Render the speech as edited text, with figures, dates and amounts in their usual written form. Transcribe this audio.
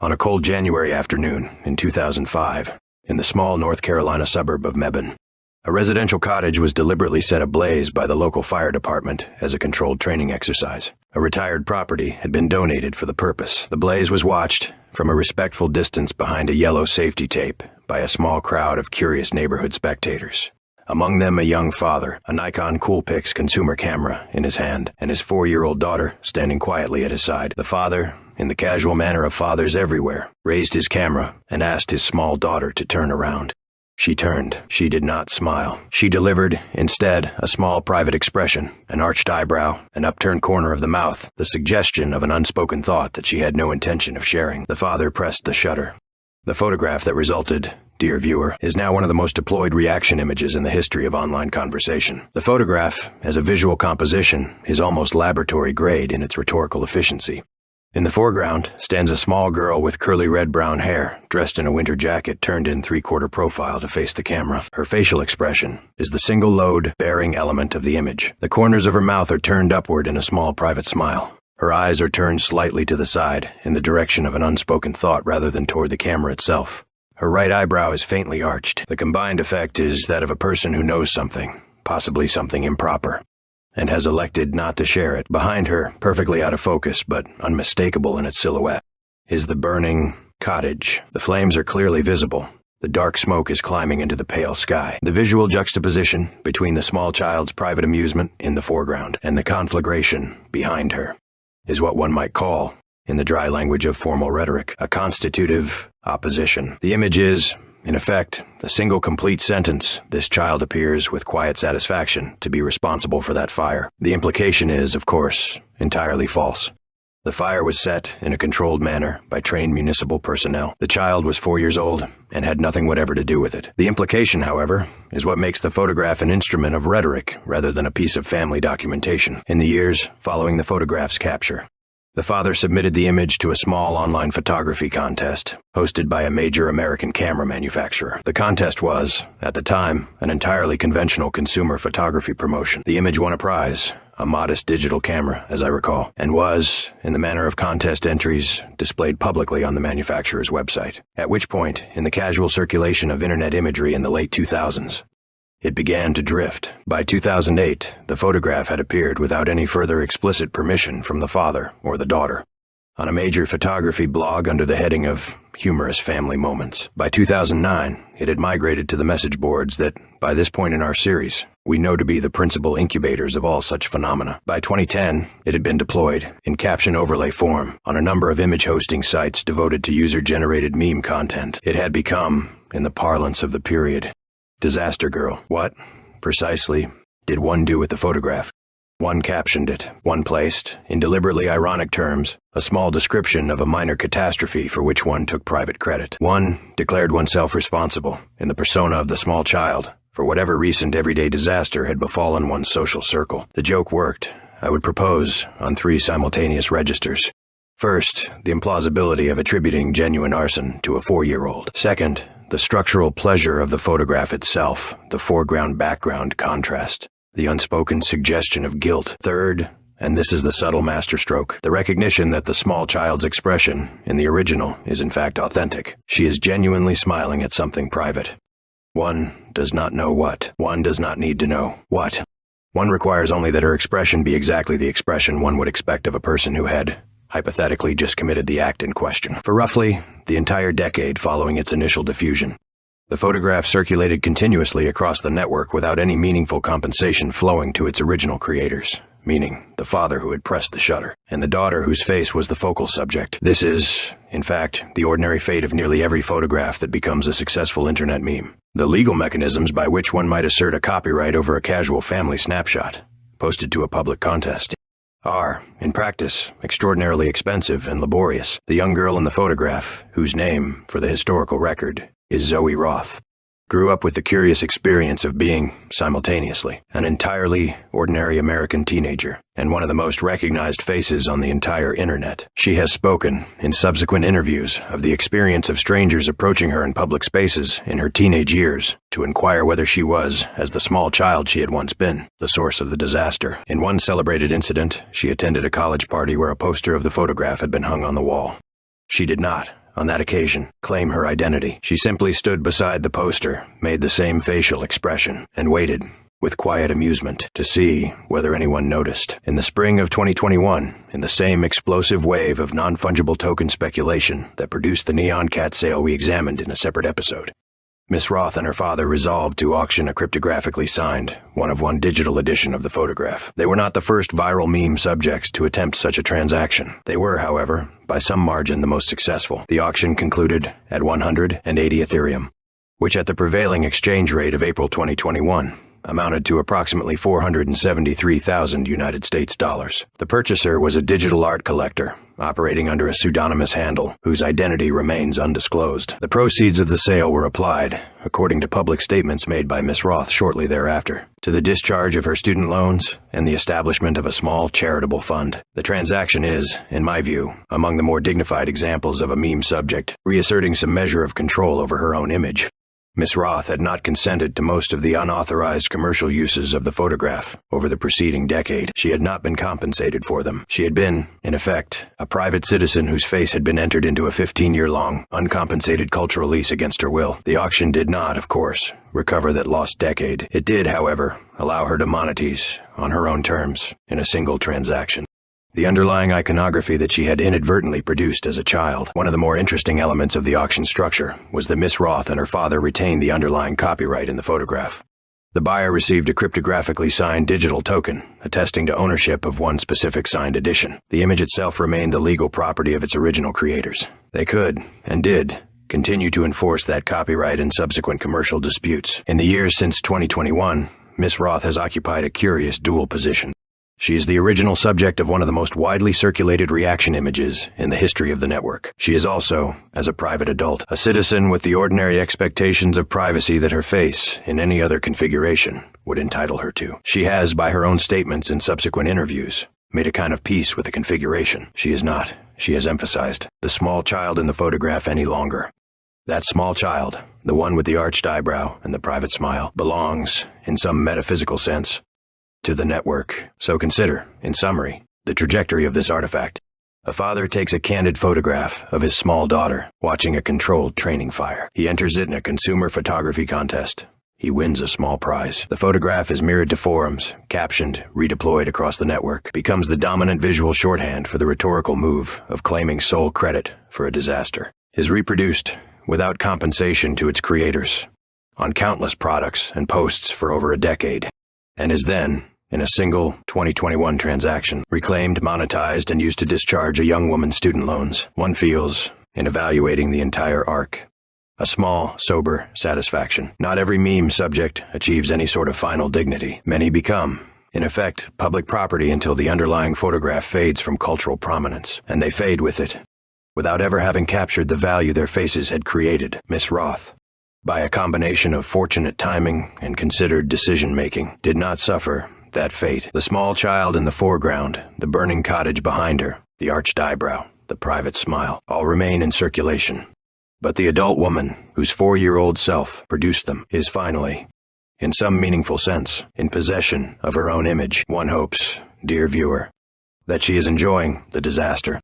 On a cold January afternoon in 2005, in the small North Carolina suburb of Mebane, a residential cottage was deliberately set ablaze by the local fire department as a controlled training exercise. A retired property had been donated for the purpose. The blaze was watched from a respectful distance behind a yellow safety tape by a small crowd of curious neighborhood spectators. Among them a young father, a Nikon Coolpix consumer camera in his hand, and his 4-year-old daughter standing quietly at his side. The father, in the casual manner of fathers everywhere, raised his camera and asked his small daughter to turn around. She turned. She did not smile. She delivered, instead, a small private expression, an arched eyebrow, an upturned corner of the mouth, the suggestion of an unspoken thought that she had no intention of sharing. The father pressed the shutter. The photograph that resulted, dear viewer, is now one of the most deployed reaction images in the history of online conversation. The photograph, as a visual composition, is almost laboratory grade in its rhetorical efficiency. In the foreground stands a small girl with curly red-brown hair, dressed in a winter jacket turned in 3/4 profile to face the camera. Her facial expression is the single load-bearing element of the image. The corners of her mouth are turned upward in a small private smile. Her eyes are turned slightly to the side, in the direction of an unspoken thought rather than toward the camera itself. Her right eyebrow is faintly arched. The combined effect is that of a person who knows something, possibly something improper, and has elected not to share it. Behind her, perfectly out of focus but unmistakable in its silhouette, is the burning cottage. The flames are clearly visible. The dark smoke is climbing into the pale sky. The visual juxtaposition between the small child's private amusement in the foreground and the conflagration behind her is what one might call, in the dry language of formal rhetoric, a constitutive opposition. The image is, in effect, a single complete sentence. This child appears with quiet satisfaction to be responsible for that fire. The implication is, of course, entirely false. The fire was set in a controlled manner by trained municipal personnel. The child was 4 years old and had nothing whatever to do with it. The implication, however, is what makes the photograph an instrument of rhetoric rather than a piece of family documentation. In the years following the photograph's capture, the father submitted the image to a small online photography contest hosted by a major American camera manufacturer. The contest was, at the time, an entirely conventional consumer photography promotion. The image won a prize, a modest digital camera, as I recall, and was, in the manner of contest entries, displayed publicly on the manufacturer's website. At which point, in the casual circulation of internet imagery in the late 2000s, it began to drift. By 2008, the photograph had appeared without any further explicit permission from the father or the daughter on a major photography blog under the heading of Humorous Family Moments. By 2009, it had migrated to the message boards that, by this point in our series, we know to be the principal incubators of all such phenomena. By 2010, it had been deployed, in caption overlay form, on a number of image hosting sites devoted to user-generated meme content. It had become, in the parlance of the period, Disaster Girl. What, precisely, did one do with the photograph? One captioned it. One placed, in deliberately ironic terms, a small description of a minor catastrophe for which one took private credit. One declared oneself responsible, in the persona of the small child, for whatever recent everyday disaster had befallen one's social circle. The joke worked, I would propose, on 3 simultaneous registers. First, the implausibility of attributing genuine arson to a 4-year-old. Second, the structural pleasure of the photograph itself, the foreground-background contrast, the unspoken suggestion of guilt. Third, and this is the subtle masterstroke, the recognition that the small child's expression in the original is in fact authentic. She is genuinely smiling at something private. One does not know what. One does not need to know what. One requires only that her expression be exactly the expression one would expect of a person who had, hypothetically, just committed the act in question. For roughly the entire decade following its initial diffusion, the photograph circulated continuously across the network without any meaningful compensation flowing to its original creators, meaning the father who had pressed the shutter, and the daughter whose face was the focal subject. This is, in fact, the ordinary fate of nearly every photograph that becomes a successful internet meme. The legal mechanisms by which one might assert a copyright over a casual family snapshot, posted to a public contest, are, in practice, extraordinarily expensive and laborious. The young girl in the photograph, whose name, for the historical record, is Zoe Roth, grew up with the curious experience of being, simultaneously, an entirely ordinary American teenager and one of the most recognized faces on the entire internet. She has spoken, in subsequent interviews, of the experience of strangers approaching her in public spaces in her teenage years to inquire whether she was, as the small child she had once been, the source of the disaster. In one celebrated incident, she attended a college party where a poster of the photograph had been hung on the wall. She did not, on that occasion, claim her identity. She simply stood beside the poster, made the same facial expression, and waited, with quiet amusement, to see whether anyone noticed. In the spring of 2021, in the same explosive wave of non-fungible token speculation that produced the neon cat sale we examined in a separate episode, Miss Roth and her father resolved to auction a cryptographically signed, one-of-one digital edition of the photograph. They were not the first viral meme subjects to attempt such a transaction. They were, however, by some margin the most successful. The auction concluded at 180 Ethereum, which at the prevailing exchange rate of April 2021 amounted to approximately 473,000 United States dollars. The purchaser was a digital art collector, operating under a pseudonymous handle, whose identity remains undisclosed. The proceeds of the sale were applied, according to public statements made by Miss Roth shortly thereafter, to the discharge of her student loans and the establishment of a small charitable fund. The transaction is, in my view, among the more dignified examples of a meme subject reasserting some measure of control over her own image. Miss Roth had not consented to most of the unauthorized commercial uses of the photograph over the preceding decade. She had not been compensated for them. She had been, in effect, a private citizen whose face had been entered into a 15-year-long, uncompensated cultural lease against her will. The auction did not, of course, recover that lost decade. It did, however, allow her to monetize, on her own terms, in a single transaction, the underlying iconography that she had inadvertently produced as a child. One of the more interesting elements of the auction structure was that Miss Roth and her father retained the underlying copyright in the photograph. The buyer received a cryptographically signed digital token, attesting to ownership of one specific signed edition. The image itself remained the legal property of its original creators. They could, and did, continue to enforce that copyright in subsequent commercial disputes. In the years since 2021, Miss Roth has occupied a curious dual position. She is the original subject of one of the most widely circulated reaction images in the history of the network. She is also, as a private adult, a citizen with the ordinary expectations of privacy that her face, in any other configuration, would entitle her to. She has, by her own statements in subsequent interviews, made a kind of peace with the configuration. She is not, she has emphasized, the small child in the photograph any longer. That small child, the one with the arched eyebrow and the private smile, belongs, in some metaphysical sense, to the network. So consider, in summary, the trajectory of this artifact. A father takes a candid photograph of his small daughter watching a controlled training fire. He enters it in a consumer photography contest. He wins a small prize. The photograph is mirrored to forums, captioned, redeployed across the network, becomes the dominant visual shorthand for the rhetorical move of claiming sole credit for a disaster. Is reproduced, without compensation to its creators, on countless products and posts for over a decade, and is then, in a single 2021 transaction, reclaimed, monetized, and used to discharge a young woman's student loans. One feels, in evaluating the entire arc, a small, sober satisfaction. Not every meme subject achieves any sort of final dignity. Many become, in effect, public property until the underlying photograph fades from cultural prominence, and they fade with it, without ever having captured the value their faces had created. Miss Roth, by a combination of fortunate timing and considered decision-making, did not suffer that fate. The small child in the foreground, the burning cottage behind her, the arched eyebrow, the private smile, all remain in circulation. But the adult woman, whose 4-year-old self produced them, is finally, in some meaningful sense, in possession of her own image. One hopes, dear viewer, that she is enjoying the disaster